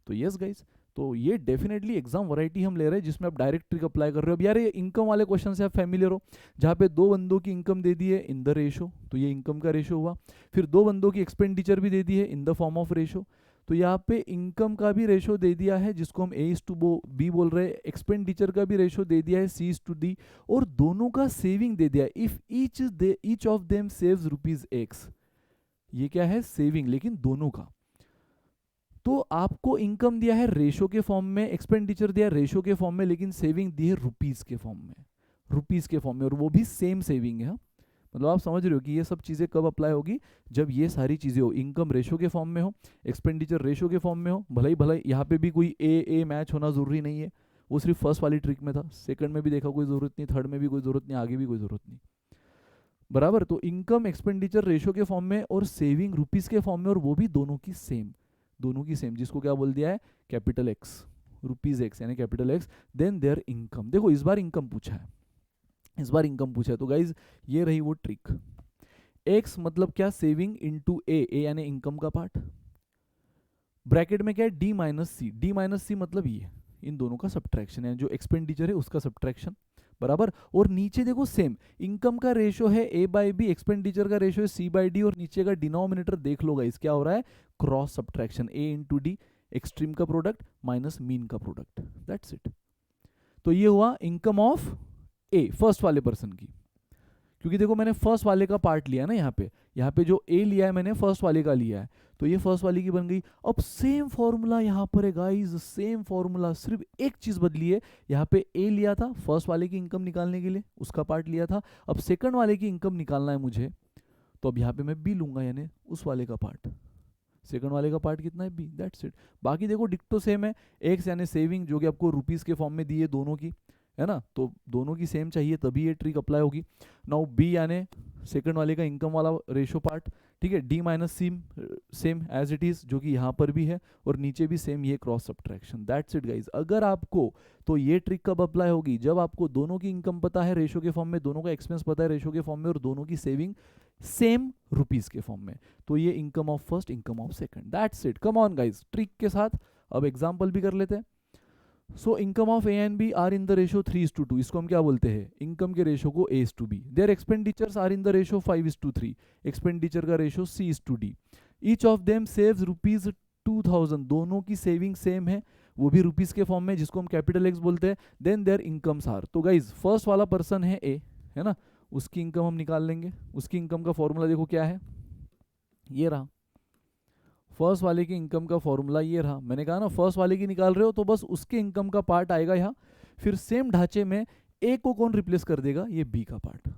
Speaker 1: तो यस गाइज, तो ये डेफिनेटली एग्जाम वैरायटी हम ले रहे हैं जिसमें आप डायरेक्ट ट्रिक अप्लाई कर रहे हो। अब यार ये इनकम वाले क्वेश्चन से आप फैमिलियर हो, जहाँ पे 2 बंदों की इनकम दे दी है इन द रेशो, तो ये इनकम का रेशो हुआ। फिर 2 बंदों की एक्सपेंडिचर भी दे दी है in the form of ratio, तो यहाँ पे इनकम का भी रेशो दे दिया है जिसको हम A:B बोल रहे हैं, एक्सपेंडिचर का भी रेशो दे दिया है C:D, और दोनों का सेविंग दे दिया है। If each of them saves ₹X, ये क्या है, सेविंग, लेकिन दोनों का। तो आपको इनकम दिया है रेशो के फॉर्म में, एक्सपेंडिचर दिया है रेशो के फॉर्म में, लेकिन सेविंग दी है रुपीस के फॉर्म में, रुपीस के फॉर्म में, और वो भी सेम सेविंग है। मतलब आप समझ रहे हो कि ये सब चीज़ें कब अप्लाई होगी, जब ये सारी चीज़ें हो, इनकम रेशो के फॉर्म में हो, एक्सपेंडिचर रेशो के फॉर्म में हो। भले ही यहाँ पे भी कोई ए मैच होना जरूरी नहीं है, वो सिर्फ फर्स्ट वाली ट्रिक में था, सेकंड में भी देखा कोई ज़रूरत नहीं, थर्ड में भी कोई ज़रूरत नहीं, आगे भी कोई ज़रूरत नहीं, बराबर। तो इनकम एक्सपेंडिचर रेशो के फॉर्म में और सेविंग रुपीस के फॉर्म में, और वो भी दोनों की सेम, दोनों की सेम, जिसको क्या बोल दिया है, कैपिटल एक्स, ₹X यानी capital X, then their income. देखो इस बार इनकम पूछा है, इस बार इनकम पूछा है, तो गाइज ये रही वो ट्रिक। एक्स मतलब क्या, सेविंग इनटू ए यानी इनकम का पार्ट, ब्रैकेट में क्या है, डी माइनस सी मतलब ये, इन दोनों का सब्ट्रैक्शन है, जो एक्सपेंडिचर है उसका सब्ट्रैक्शन, बराबर। और नीचे देखो सेम, इनकम का रेशो है A/B, एक्सपेंडिचर का रेशो है C/D, और नीचे का डिनोमिनेटर देख लो गाइस क्या हो रहा है, क्रॉस सब्ट्रैक्शन, A/D, एक्सट्रीम का प्रोडक्ट माइनस मीन का प्रोडक्ट, दैट्स इट। तो ये हुआ इनकम ऑफ ए, फर्स्ट वाले पर्सन की, क्योंकि देखो मैंने फर्स्ट वाले का पार्ट लिया ना, यहाँ पे जो ए लिया है मैंने फर्स्ट वाले का लिया है, तो ये फर्स्ट वाले की बन गई। अब सेम फॉर्मूला यहाँ पर है गाइस, सेम फॉर्मूला, सिर्फ एक चीज बदली है, यहाँ पे ए लिया था फर्स्ट वाले की इनकम निकालने के लिए, उसका पार्ट लिया था, अब सेकंड वाले की इनकम निकालना है मुझे, तो अब यहाँ पे मैं बी लूंगा, यानी उस वाले का पार्ट, सेकंड वाले का पार्ट कितना है, बी, दैट्स इट। बाकी देखो डिक्टो सेम है, एक्स यानी सेविंग जो कि आपको रुपीस के फॉर्म में दी है दोनों की, है ना, तो दोनों की सेम चाहिए तभी ये ट्रिक अप्लाई होगी। नाउ बी यानी सेकंड वाले का इनकम वाला रेशो पार्ट, ठीक है, D minus C same as it is, जो कि यहाँ पर भी है, और नीचे भी सेम, ये cross subtraction, that's it guys. अगर आपको, तो ये ट्रिक कब अप्लाई होगी, जब आपको दोनों की इनकम पता है रेशो के फॉर्म में, दोनों का एक्सपेंस पता है रेशो के फॉर्म में, और दोनों की सेविंग सेम रुपीस के फॉर्म में, तो ये income of first, income of second, that's it. Come on guys, trick के साथ अब एग्जांपल भी कर लेते हैं। So income of A and B are in the ratio 3:2, इसको हम क्या बोलते हैं, इनकम के रेशो को A:B, their expenditures are in the ratio 5:3, expenditure का ratio C:D, each of them saves ₹2000, दोनों की सेविंग सेम है, वो भी रुपीस के फॉर्म में, जिसको हम कैपिटल एक्स बोलते हैं, देन देयर इनकम्स आर। तो गाइज फर्स्ट वाला पर्सन है ए, है ना, उसकी इनकम हम निकाल लेंगे, उसकी इनकम का फॉर्मूला देखो क्या है, ये रहा, फर्स्ट वाले की इनकम का फॉर्मूला ये रहा। मैंने कहा ना फर्स्ट वाले की निकाल रहे हो तो बस उसके इनकम का पार्ट आएगा यहाँ, फिर सेम ढांचे में ए को कौन रिप्लेस कर देगा, ये बी का पार्ट,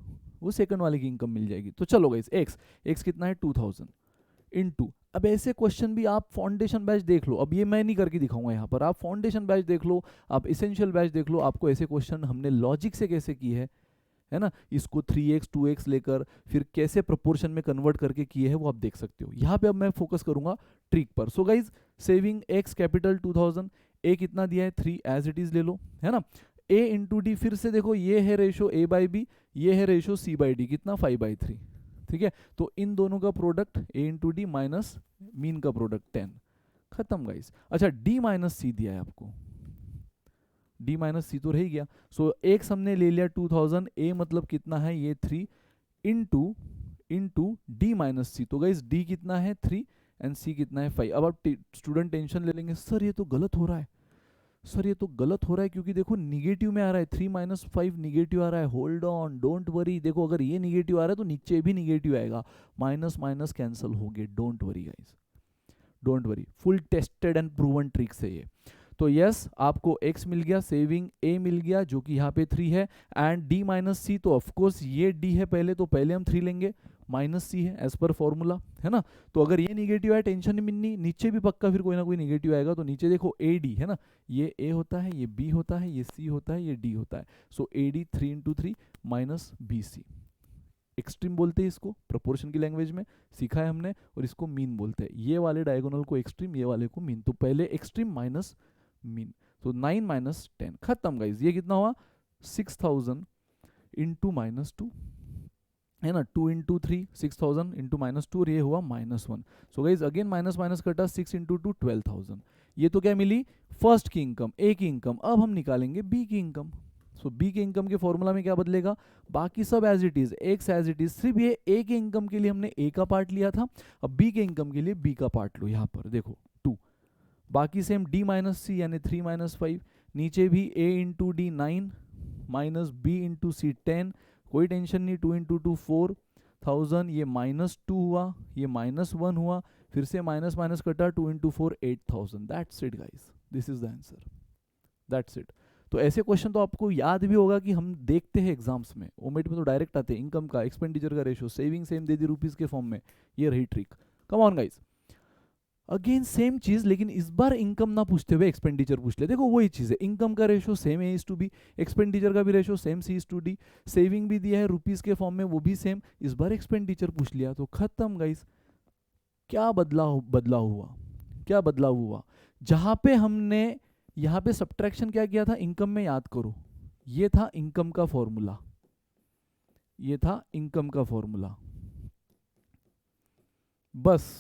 Speaker 1: वो सेकंड वाले की इनकम मिल जाएगी। तो चलो गाइस, एक्स कितना है 2000 इनटू, अब ऐसे क्वेश्चन भी आप फाउंडेशन बैच देख लो, अब ये मैं नहीं करके दिखाऊंगा यहाँ पर, आप फाउंडेशन बैच देख लो, आप इसेंशियल बैच देख लो, आपको ऐसे क्वेश्चन हमने लॉजिक से कैसे किए हैं, है ना, इसको 3x 2x लेकर फिर कैसे प्रोपोर्शन में कन्वर्ट करके किए हैं वो आप देख सकते हो। यहाँ पे अब मैं फोकस करूंगा ट्रिक पर। So guys saving x capital 2000, ए कितना दिया है 3, एज इट इज ले लो, है ना, a इंटू डी, फिर से देखो ये है रेशो A/B, ये है रेशो C/D, कितना 5/3, ठीक है, तो इन दोनों का product a into D minus mean का प्रोडक्ट 10, खत्म गाइज। अच्छा डी माइनस सी दिया है आपको, डी माइनस सी तो रह गया, सो एक हमने ले लिया 2000, ए मतलब कितना है ये 3 इंटू डी माइनस सी, तो गाइस डी कितना है 3 एंड सी कितना है 5। अब आप स्टूडेंट टेंशन ले लेंगे, सर ये तो गलत हो रहा है, सर ये तो गलत हो रहा है, क्योंकि देखो निगेटिव में आ रहा है, 3 - 5 निगेटिव आ रहा है, होल्ड ऑन डोंट वरी, देखो अगर ये निगेटिव आ रहा है तो नीचे भी निगेटिव आएगा, माइनस माइनस कैंसिल हो गए, don't worry guys, don't worry, full tested and proven tricks है ये। तो यस आपको x मिल गया, सेविंग a मिल गया जो कि यहाँ पे 3 है, एंड d माइनस सी, तो ऑफकोर्स ये d है पहले, तो पहले हम 3 लेंगे, माइनस सी है एज पर फॉर्मूला, है ना। तो अगर ये निगेटिव है टेंशन नहीं मिलनी, नीचे भी पक्का फिर कोई ना कोई निगेटिव आएगा। तो नीचे देखो ए डी है ना, ये ए होता है, ये बी होता है, ये सी होता है, ये डी होता है। So A D 3 × 3 minus B C, extreme बोलते हैं इसको, प्रोपोर्शन की लैंग्वेज में सीखा है हमने, और इसको मीन बोलते हैं। ये वाले डायगोनल को एक्सट्रीम, ये वाले को मीन। तो पहले एक्सट्रीम माइनस मीन, तो 9 माइनस 10, खत्म गाइज। ये कितना हुआ 6000 इंटू -2, है ना, 2 × 3 6000 इंटू -2, और ये हुआ -1। So guys again minus minus कटा, 6 × 2 12,000। ये तो क्या मिली फर्स्ट की इनकम, ए की इनकम। अब हम निकालेंगे बी की इनकम। सो बी के इनकम के फॉर्मूला में क्या बदलेगा, बाकी सब as it is, X as it is, सिर्फ ये ए के इनकम के लिए हमने ए का पार्ट लिया था, अब बी के इनकम के लिए बी का पार्ट लो। यहाँ पर देखो 2, बाकी सेम डी माइनस सी यानी 3 - 5, नीचे भी A into D 9 minus B into C 10, कोई टेंशन नहीं, 2 × 2 4000, ये -2 हुआ, ये -1 हुआ, फिर से माइनस माइनस कटा, 2 × 4 8000। That's it guys, this is the answer, that's it. तो ऐसे क्वेश्चन तो आपको याद भी होगा कि हम देखते हैं एग्जाम्स में, ओमेट में तो डायरेक्ट आते हैं, इनकम का, एक्सपेंडिचर का रेशो, सेविंग सेम दे दी रुपीज के फॉर्म में, ये रही trick. Come on guys, again same चीज, लेकिन इस बार इनकम ना पूछते हुए एक्सपेंडिचर पूछ ले। देखो वही चीज है, इनकम का ratio same A is to B, expenditure का भी ratio same C is to D, saving भी दिया है रुपीज के फॉर्म में, वो भी सेम। इस बार एक्सपेंडिचर पूछ लिया तो खत्म गाइस। क्या बदलाव हुआ, क्या बदलाव हुआ, जहां पे हमने यहाँ पे सब्ट्रैक्शन क्या किया था इनकम में, याद करो, ये था इनकम का फॉर्मूला, ये था इनकम का फॉर्मूला। बस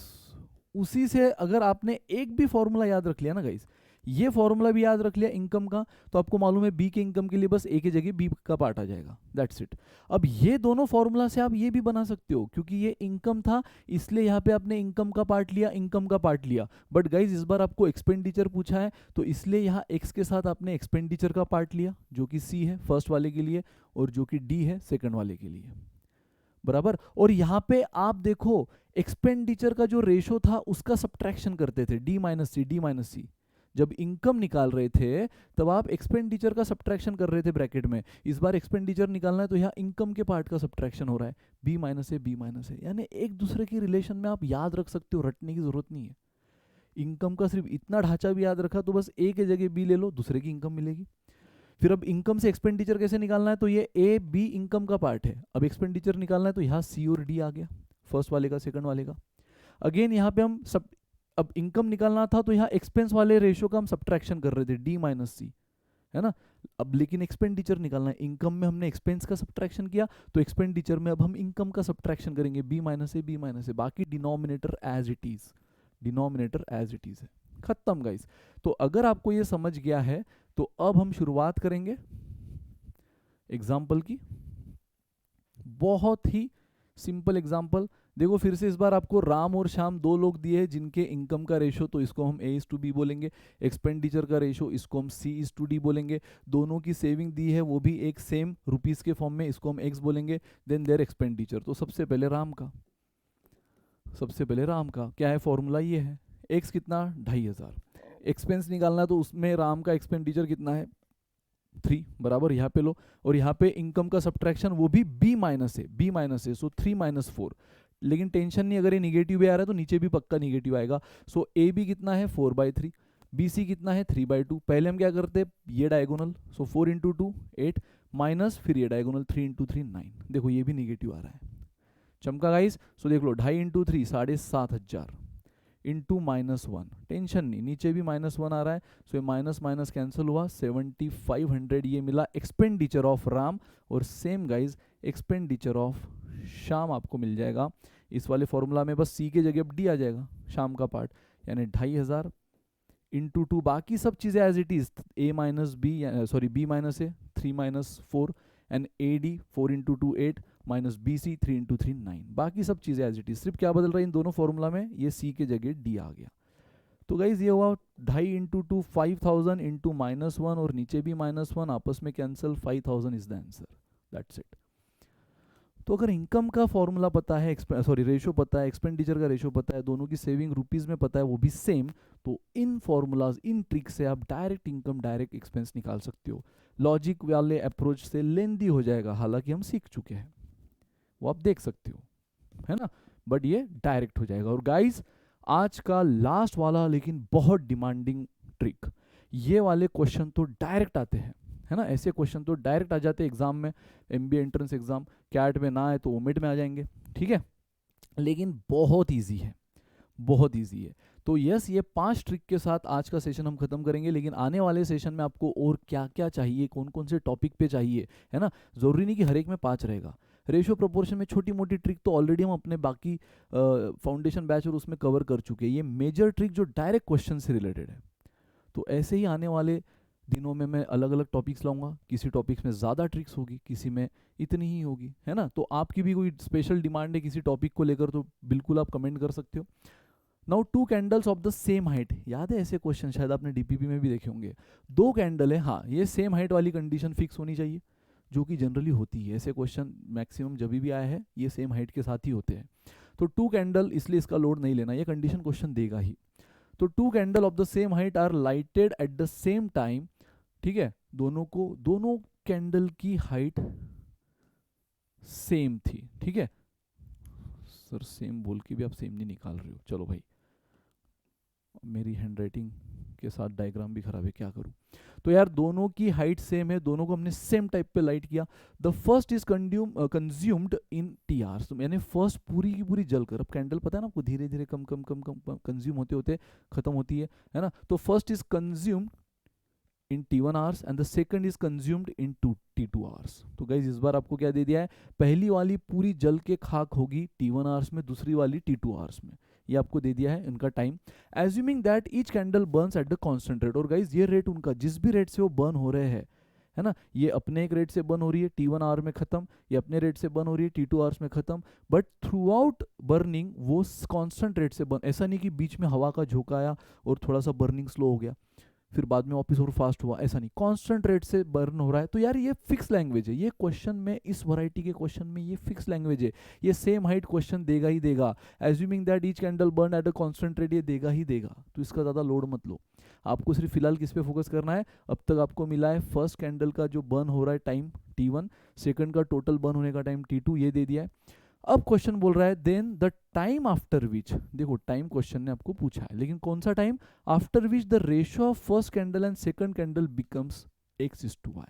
Speaker 1: उसी से अगर आपने एक भी फॉर्मूला याद रख लिया ना गाइस, ये फॉर्मूला भी याद रख लिया इनकम का, तो आपको मालूम है बी के इनकम के लिए बस ए की जगह बी का पार्ट आ जाएगा, दैट्स इट। अब ये दोनों फॉर्मूला से आप ये भी बना सकते हो, क्योंकि ये इनकम था इसलिए यहाँ पे आपने इनकम का पार्ट लिया, इनकम का पार्ट लिया। बट गाइज इस बार आपको एक्सपेंडिचर पूछा है, तो इसलिए यहाँ एक्स के साथ आपने एक्सपेंडिचर का पार्ट लिया, जो कि सी है फर्स्ट वाले के लिए, और जो कि डी है सेकंड वाले के लिए, बराबर। और यहाँ पे आप देखो एक्सपेंडिचर का जो रेशो था उसका सब्ट्रैक्शन करते थे, डी माइनस सी, डी माइनस सी। जब इनकम निकाल रहे थे तब आप एक्सपेंडिचर का सब्ट्रैक्शन कर रहे थे ब्रैकेट में, इस बार एक्सपेंडिचर निकालना है तो यहाँ इनकम के पार्ट का सब्ट्रैक्शन हो रहा है, B minus A, B minus ए। यानी एक दूसरे की रिलेशन में आप याद रख सकते हो, रटने की जरूरत नहीं है। इनकम का सिर्फ इतना ढांचा भी याद रखा तो बस ए के जगह बी ले लो, दूसरे की इनकम मिलेगी। फिर अब इनकम से एक्सपेंडिचर कैसे निकालना है, तो ये ए बी इनकम का पार्ट है, अब एक्सपेंडिचर निकालना है तो यहाँ सी और डी आ गया, फर्स्ट वाले का सेकंड वाले का। अगेन यहाँ पे हम सब, अब इनकम निकालना था तो यहाँ एक्सपेंस वाले रेशियो का हम सब्ट्रैक्शन कर रहे थे, डी माइनस सी, है ना। अब लेकिन एक्सपेंडिचर निकालना है, इनकम में हमने एक्सपेंस का सब्ट्रैक्शन किया, तो एक्सपेंडिचर में अब हम इनकम का सब्ट्रैक्शन करेंगे, B minus A, B minus A, बाकी denominator as it is, denominator as it is है, खत्म गाइस। तो अगर आपको ये समझ गया है तो अब हम शुरुआत करेंगे एग्जाम्पल की, बहुत ही सिंपल एग्जाम्पल। देखो फिर से इस बार आपको राम और श्याम दो लोग दिए हैं जिनके इनकम का रेशो, तो इसको हम ए इज टू बी बोलेंगे, एक्सपेंडिचर का रेशो इसको हम सी इज टू डी बोलेंगे, दोनों की सेविंग दी है वो भी एक सेम रुपीस के फॉर्म में, इसको हम एक्स बोलेंगे, देन देयर एक्सपेंडिचर। तो सबसे पहले राम का, सबसे पहले राम का क्या है फॉर्मूला, ये है एक्स कितना 2500, एक्सपेंस निकालना तो उसमें राम का एक्सपेंडिचर कितना है 3, बराबर, यहाँ पे लो, और यहाँ पे इनकम का सब्ट्रैक्शन वो भी बी माइनस है, बी माइनस है, सो 3 - 4। लेकिन टेंशन नहीं, अगर ये निगेटिव भी आ रहा है तो नीचे भी पक्का निगेटिव आएगा। सो ए बी कितना है 4/3, बी सी कितना है 3/2। पहले हम क्या करते हैं, ये डायगोनल, सो 4 × 2 8 माइनस, फिर ये डायगोनल 3 × 3 9। देखो ये भी निगेटिव आ रहा है, चमका गाइस। सो देख लो 2.5 × 3 7,500 इंटू -1, टेंशन नहीं, नीचे भी -1 आ रहा है, सो ये माइनस माइनस कैंसिल हुआ, 7500 ये मिला एक्सपेंडिचर ऑफ राम, और same guys expenditure of Shyam आपको मिल जाएगा इस वाले फॉर्मूला में, बस सी के जगह अब डी आ जाएगा, श्याम का पार्ट, यानी 2500 इंटू 2, बाकी सब चीज़ें as it is, A minus B, sorry B minus A 3 - 4, and A D 4 × 2 8 minus B C 3 × 3 9, बाकी सब चीज़ें एज इट इज, सिर्फ क्या बदल रहा है इन दोनों फॉर्मूला में, ये सी के जगह डी आ गया। तो गाइज ये हुआ 2.5 × 2 5000 इंटू -1, और नीचे भी -1 आपस में cancel, 5000 is the answer, that's it. तो अगर इनकम का फॉर्मूला पता है, सॉरी रेशो पता है, एक्सपेंडिचर का रेशो पता है, दोनों की सेविंग रुपीस में पता है वो भी सेम, तो इन फॉर्मूलाज, इन ट्रिक से आप डायरेक्ट इनकम डायरेक्ट एक्सपेंस निकाल सकते हो। लॉजिक वाले अप्रोच से लेंदी हो जाएगा, हालांकि हम सीख चुके हैं, वो आप देख सकते हो। है ना, बट ये डायरेक्ट हो जाएगा। और गाइस आज का लास्ट वाला लेकिन बहुत डिमांडिंग ट्रिक, ये वाले क्वेश्चन तो डायरेक्ट आते हैं, है ना, ऐसे क्वेश्चन तो डायरेक्ट आ जाते हैं एग्जाम में, एमबीए एंट्रेंस एग्जाम, कैट में ना आए तो ओमिट में आ जाएंगे, ठीक है, लेकिन बहुत ईजी है, बहुत ईजी है। तो यस, ये 5 ट्रिक के साथ आज का सेशन हम खत्म करेंगे, लेकिन आने वाले सेशन में आपको और क्या क्या चाहिए, कौन कौन से टॉपिक पे चाहिए, है ना, जरूरी नहीं कि हर एक में 5 रहेगा। रेशियो प्रोपोर्शन में छोटी मोटी ट्रिक तो ऑलरेडी हम अपने बाकी फाउंडेशन बैच और उसमें कवर कर चुके हैं, ये मेजर ट्रिक जो डायरेक्ट क्वेश्चन से रिलेटेड है। तो ऐसे ही आने वाले दिनों में मैं अलग अलग टॉपिक्स लाऊंगा, किसी टॉपिक्स में ज़्यादा ट्रिक्स होगी, किसी में इतनी ही होगी, है ना। तो आपकी भी कोई स्पेशल डिमांड है किसी टॉपिक को लेकर तो बिल्कुल आप कमेंट कर सकते हो। Now 2 candles of the same height, याद है ऐसे क्वेश्चन शायद आपने डीपीपी में भी देखे होंगे। 2 कैंडल है, हाँ ये सेम हाइट वाली कंडीशन फिक्स होनी चाहिए, जो कि जनरली होती है, ऐसे क्वेश्चन मैक्सिमम जब भी आया है ये सेम हाइट के साथ ही होते हैं। तो 2 कैंडल, इसलिए इसका लोड नहीं लेना, ये कंडीशन क्वेश्चन देगा ही। तो 2 candle of the same height are lighted at the same time, ठीक है, दोनों कैंडल की हाइट सेम थी, ठीक है, सर सेम बोल के भी आप सेम नहीं निकाल रहे हो, चलो भाई मेरी हैंडराइटिंग के साथ डायग्राम भी खराब है, क्या करूं। तो यार दोनों की हाइट सेम है, दोनों को हमने सेम टाइप पे लाइट किया। The first is consumed in T hours, यानी फर्स्ट पूरी की पूरी जलकर, अब कैंडल पता है ना आपको धीरे धीरे कम कम कम कम कंज्यूम होते होते खत्म होती है ना। तो first is consumed in T1 hours and the second is consumed in T2 hours. तो गाइज इस बार आपको क्या दे दिया है, पहली वाली पूरी जल के खाक होगी T1 आवर्स में, दूसरी वाली T2 आवर्स में, ये आपको दे दिया है इनका time. Assuming that each candle Burns at the constant rate, और गाइज ये रेट उनका जिस भी रेट से वो बर्न हो रहे हैं, है ना, ये अपने एक रेट से बर्न हो रही है T1 आवर में खत्म, ये अपने रेट से बर्न हो रही है T2 आवर्स में खत्म, बट थ्रू आउट बर्निंग वो कांस्टेंट रेट से बर्न, ऐसा नहीं कि बीच में हवा का झोंका आया और थोड़ा सा बर्निंग स्लो हो गया फिर बाद में वापस और फास्ट हुआ, ऐसा नहीं, कांस्टेंट रेट से बर्न हो रहा है। तो यार ये फिक्स लैंग्वेज है, ये क्वेश्चन में, इस वैरायटी के क्वेश्चन में ये फिक्स लैंग्वेज है, ये सेम हाइट क्वेश्चन देगा ही देगा। Assuming that each candle burn at a constant rate, ये देगा ही देगा, तो इसका ज़्यादा लोड मत लो, आपको सिर्फ फिलहाल किस पे फोकस करना है। अब तक आपको मिला है फर्स्ट कैंडल का जो बर्न हो रहा है टाइम T1, सेकंड का टोटल बर्न होने का टाइम T2, ये दे दिया है। अब क्वेश्चन बोल रहा है then the time after which, देखो टाइम क्वेश्चन ने आपको पूछा है, लेकिन कौन सा time, after which the ratio of first candle and second candle becomes x:y।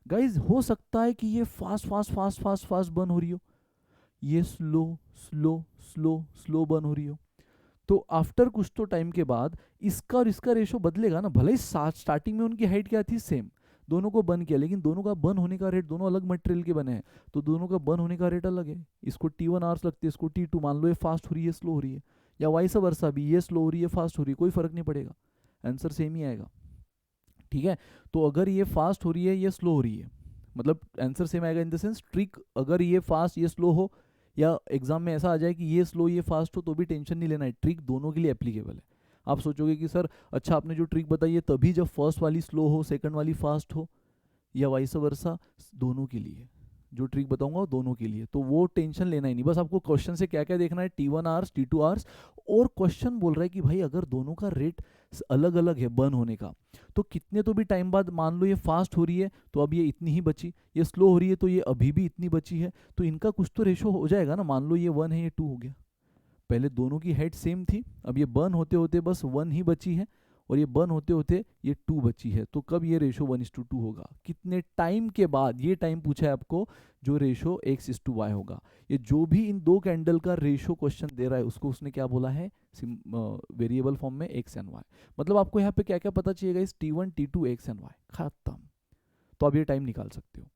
Speaker 1: Guys हो सकता है कि ये fast fast fast fast fast burn हो रही हो, ये slow slow slow slow burn हो रही हो, तो आफ्टर कुछ तो टाइम के बाद इसका और इसका रेशो बदलेगा ना। भले ही स्टार्टिंग में उनकी हाइट क्या थी, सेम, दोनों को बर्न किया, लेकिन दोनों का बर्न होने का रेट, दोनों अलग मटेरियल के बने हैं तो दोनों का बर्न होने का रेट अलग है। इसको T1 आवर्स लगती है, इसको T2, मान लो ये फास्ट हो रही है स्लो हो रही है, या वाइस वर्सा भी, ये स्लो हो रही है फास्ट हो रही है, कोई फर्क नहीं पड़ेगा, आंसर सेम ही आएगा, ठीक है। तो अगर ये फास्ट हो रही है ये स्लो हो रही है, मतलब आंसर सेम आएगा इन द सेंस ट्रिक, अगर ये फास्ट ये स्लो हो, या एग्जाम में ऐसा आ जाए कि ये स्लो ये फास्ट हो, तो भी टेंशन नहीं लेना है, ट्रिक दोनों के लिए एप्लीकेबल है। आप सोचोगे कि सर अच्छा आपने जो ट्रिक बताई है तभी जब फर्स्ट वाली स्लो हो सेकंड वाली फास्ट हो, या वाइस वर्सा, दोनों के लिए जो ट्रिक बताऊंगा वो दोनों के लिए, तो वो टेंशन लेना ही नहीं, बस आपको क्वेश्चन से क्या क्या देखना है, T1 आवर्स T2 आवर्स, और क्वेश्चन बोल रहा है कि भाई अगर दोनों का रेट अलग अलग है बर्न होने का, तो कितने तो भी टाइम बाद, मान लो ये फास्ट हो रही है तो अब ये इतनी ही बची, ये स्लो हो रही है तो ये अभी भी इतनी बची है, तो इनका कुछ तो रेशो हो जाएगा ना, मान लो ये 1 है ये 2 हो गया, पहले दोनों की हाइट सेम थी, अब ये बर्न होते होते बस 1 ही बची है, और ये बर्न होते होते ये 2 बची है, तो कब ये रेशो 1:2 होगा, कितने टाइम के बाद, ये टाइम पूछा है आपको, जो रेशो x:y होगा। ये जो भी इन दो कैंडल का रेशो क्वेश्चन दे रहा है उसको उसने क्या बोला है, वेरिएबल फॉर्म में x एंड y, मतलब आपको यहाँ पे क्या क्या पता चाहिएगा, इस T1 T2 x and y खत्म, तो आप ये टाइम निकाल सकते हो।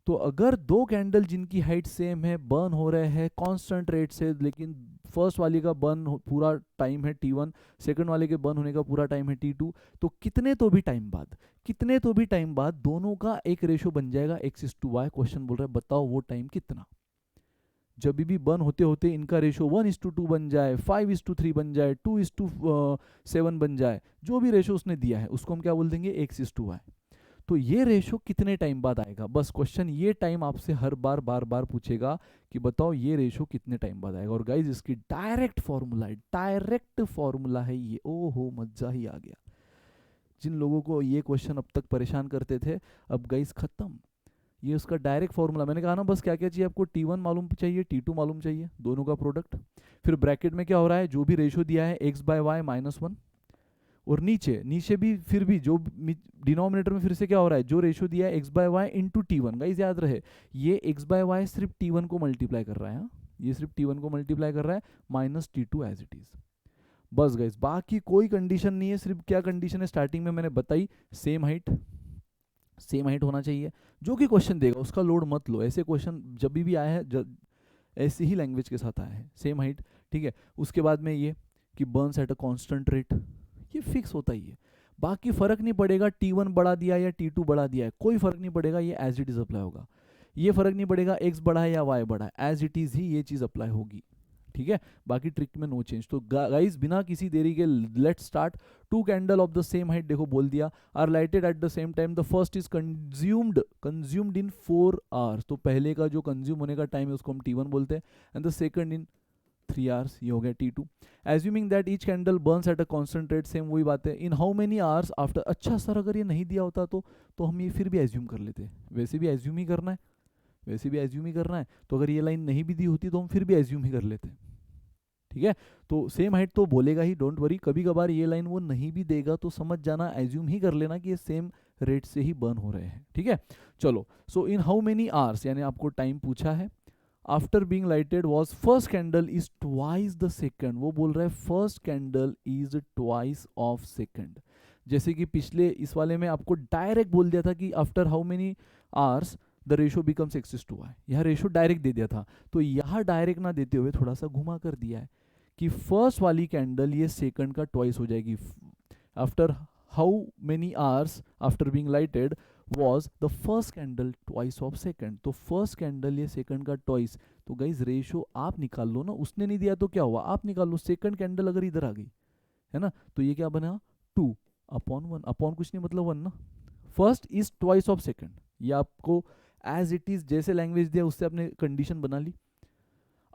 Speaker 1: तो अगर दो कैंडल जिनकी हाइट सेम है बर्न हो रहे हैं कांस्टेंट रेट से, लेकिन फर्स्ट वाली का बर्न पूरा टाइम है T1, सेकंड वाले के बर्न होने का पूरा टाइम है T2, तो कितने तो भी टाइम बाद, कितने तो भी टाइम बाद दोनों का एक रेशो बन जाएगा x:y। क्वेश्चन बोल रहा है बताओ वो टाइम कितना, जब भी बर्न होते होते इनका रेशो 1:2 बन जाए, 5:3 बन जाए, 2:7 बन जाए, जो भी रेशो उसने दिया है उसको हम क्या बोल देंगे, x:y। तो ये रेशो कितने टाइम बाद आएगा, बस क्वेश्चन ये टाइम आपसे हर बार बार बार पूछेगा कि बताओ ये रेशो कितने टाइम बाद आएगा। और गाइज इसकी डायरेक्ट फॉर्मूला है ये, ओहो मजा ही आ गया। जिन लोगों को ये क्वेश्चन अब तक परेशान करते थे, अब गाइज खत्म, ये उसका डायरेक्ट फॉर्मूला। मैंने कहा ना बस क्या क्या चाहिए आपको, T1 मालूम चाहिए, T2 मालूम चाहिए, दोनों का प्रोडक्ट। फिर ब्रैकेट में क्या हो रहा है, जो भी रेशियो दिया है x/y -1, और नीचे नीचे भी फिर भी जो डिनोमिनेटर में फिर से क्या हो रहा है, जो रेशियो दिया है x/y इंटू T1। गाइस याद रहे, ये x/y सिर्फ T1 को मल्टीप्लाई कर रहा है, ये सिर्फ T1 को मल्टीप्लाई कर रहा है, minus T2 as it is. बस गाइस, बाकी कोई कंडीशन नहीं है। सिर्फ क्या कंडीशन है स्टार्टिंग में मैंने बताई, सेम हाइट होना चाहिए। जो कि क्वेश्चन देगा उसका लोड मत लो, ऐसे क्वेश्चन जब भी आए हैं ऐसे ही लैंग्वेज के साथ आए हैं, सेम हाइट, ठीक है। उसके बाद में ये कि Burns at a constant rate, ये फिक्स होता ही है। बाकी फर्क नहीं पड़ेगा T1 बढ़ा दिया या T2 बढ़ा दिया है, कोई फर्क नहीं पड़ेगा, ये एज इट इज अप्लाई होगा। ये फर्क नहीं पड़ेगा x बढ़ा है या y बढ़ा है, एज इट इज ही ये चीज अप्लाई होगी, ठीक है। बाकी ट्रिक में नो चेंज। तो गाइस बिना किसी देरी के let's start. 2 candle of the same height, देखो बोल दिया, are lighted at the same time, the first is consumed in 4 hours. तो पहले का जो कंज्यूम होने का टाइम है उसको हम T1 बोलते हैं, and the second in 3 hours, ये हो गया T2। Assuming that each candle Burns at a constant rate, same वही बात है, in how many hours after. अच्छा सर अगर ये नहीं दिया होता तो हम ये फिर भी एज्यूम कर लेते, वैसे भी एज्यूम ही करना है, तो अगर ये लाइन नहीं भी दी होती तो हम फिर भी एज्यूम ही कर लेते, ठीक है। तो सेम हाइट तो बोलेगा ही, डोंट वरी। कभी कभार ये लाइन वो नहीं भी देगा तो समझ जाना, एज्यूम ही कर लेना कि ये सेम रेट से ही बर्न हो रहे हैं, ठीक है। चलो, सो इन हाउ मेनी आवर्स, यानी आपको टाइम पूछा है। After being lighted was first candle is twice the second, वो बोल रहा है first candle is twice of second. जैसे कि पिछले इस वाले में आपको डायरेक्ट बोल दिया था कि after how many hours the ratio becomes x/y, यहाँ रेशो डायरेक्ट दे दिया था, तो यहाँ डायरेक्ट ना देते हुए थोड़ा सा घुमा कर दिया है कि फर्स्ट वाली कैंडल ये सेकंड का ट्वाइस हो जाएगी। After how many hours after being lighted was the first candle twice of second, तो फर्स्ट कैंडल ये सेकंड का ट्वाइस। तो गाइज रेशो आप निकाल लो ना, उसने नहीं दिया तो क्या हुआ, आप निकाल लो। सेकंड कैंडल अगर इधर आ गई है ना, तो ये क्या बना 2/1, अपॉन कुछ नहीं मतलब 1 ना। First is twice of second, ये आपको एज इट इज जैसे लैंग्वेज दिया उससे आपने कंडीशन बना ली।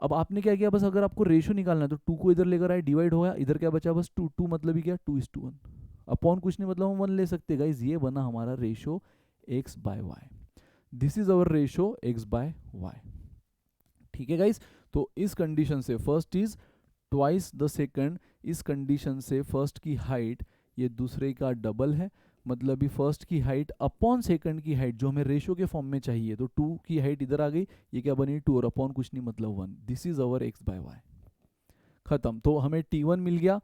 Speaker 1: अब आपने क्या किया, बस अगर आपको रेशो निकालना है तो 2 को इधर लेकर आए, डिवाइड हो गया, इधर क्या बचा बस 2 मतलब ही क्या 2:1, अपॉन कुछ नहीं मतलब हम 1 ले सकते गाइज। ये बना हमारा ratio x/y, this is our ratio x/y, ठीक है गाइज। तो इस कंडीशन से first is twice the second, इस कंडीशन से फर्स्ट की हाइट ये दूसरे का डबल है, मतलब फर्स्ट की हाइट अपॉन सेकंड की हाइट जो हमें रेशो के फॉर्म में चाहिए, तो 2 की हाइट इधर आ गई, ये क्या बनी 2 और अपॉन कुछ नहीं मतलब 1, दिस इज अवर x/y, खत्म। तो हमें T1 मिल गया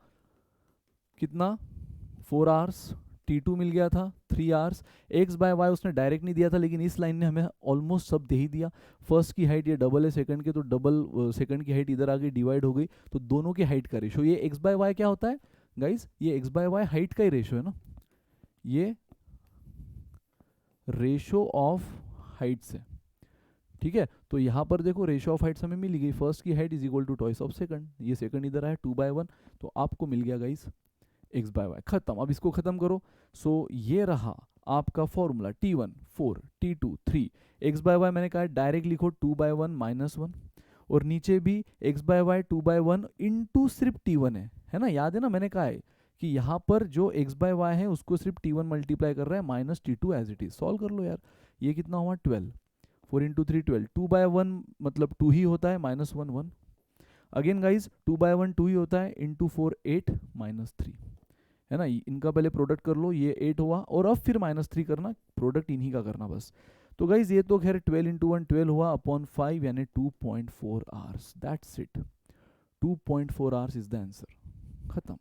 Speaker 1: कितना 4 आवर्स, T2 मिल गया था 3 आवर्स। x/y उसने डायरेक्ट नहीं दिया था, लेकिन इस लाइन ने हमें ऑलमोस्ट सब दे ही दिया। फर्स्ट की हाइट ये डबल है सेकंड के, तो डबल सेकंड की हाइट इधर आ गई, डिवाइड हो गई, तो दोनों की हाइट का रेशो, ये x/y क्या होता है गाइज, ये x/y हाइट का ही रेशो है ना, ये रेशो ऑफ हाइट्स है, ठीक है। तो यहाँ पर देखो रेशो ऑफ हाइट्स हमें मिल गई, फर्स्ट की height is equal to twice of second, ये सेकंड इधर आया 2/1, तो आपको मिल गया गाइज x/y, खत्म। अब इसको खत्म करो। सो ये रहा आपका फॉर्मूला, T1 4, T2 3, x/y मैंने कहा डायरेक्ट लिखो 2/1 -1, और नीचे भी x/y 2/1 इंटू सिर्फ T1 है ना, याद है ना, मैंने कहा है कि यहाँ पर जो x/y है उसको सिर्फ T1 मल्टीप्लाई कर रहा है minus T2 as it is. Solve कर लो यार, ये कितना हुआ 12, 4 इंटू 3 12, 2/1 मतलब 2 ही होता है, -1 1, अगेन गाइज 2/1 2 ही होता है, इंटू 4 8 -3, है ना। इनका पहले प्रोडक्ट कर लो, ये 8 हुआ, और अब फिर -3 करना, प्रोडक्ट इन्हीं का करना बस। तो गाइज ये तो खैर 12 इंटू 1 12 हुआ अपॉन 5, यानी 2.4 hours, that's it, 2.4 hours is the answer, खत्म।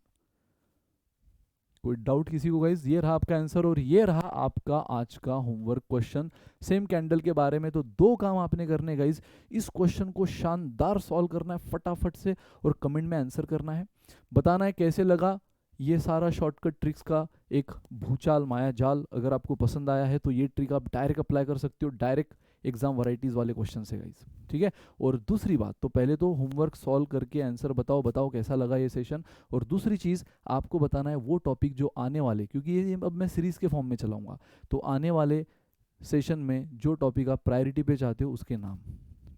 Speaker 1: कोई डाउट किसी को गाइज? ये रहा आपका आंसर, और ये रहा आपका आज का होमवर्क क्वेश्चन सेम कैंडल के बारे में। तो 2 काम आपने करने गाइज, इस क्वेश्चन को शानदार सॉल्व करना है फटाफट से, और कमेंट में आंसर करना है, बताना है कैसे लगा ये सारा शॉर्टकट ट्रिक्स का एक भूचाल माया जाल। अगर आपको पसंद आया है तो ये ट्रिक आप डायरेक्ट अप्लाई कर सकते हो, डायरेक्ट एग्जाम वैरायटीज़ वाले क्वेश्चन से गाइज, ठीक है। और दूसरी बात, तो पहले तो होमवर्क सॉल्व करके आंसर बताओ कैसा लगा ये सेशन, और दूसरी चीज़ आपको बताना है वो टॉपिक जो आने वाले, क्योंकि ये अब मैं सीरीज़ के फॉर्म में चलाऊँगा, तो आने वाले सेशन में जो टॉपिक आप प्रायोरिटी पे चाहते हो उसके नाम,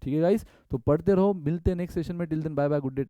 Speaker 1: ठीक है गाइज। तो पढ़ते रहो, मिलते हैं नेक्स्ट सेशन में, till then bye bye, good day.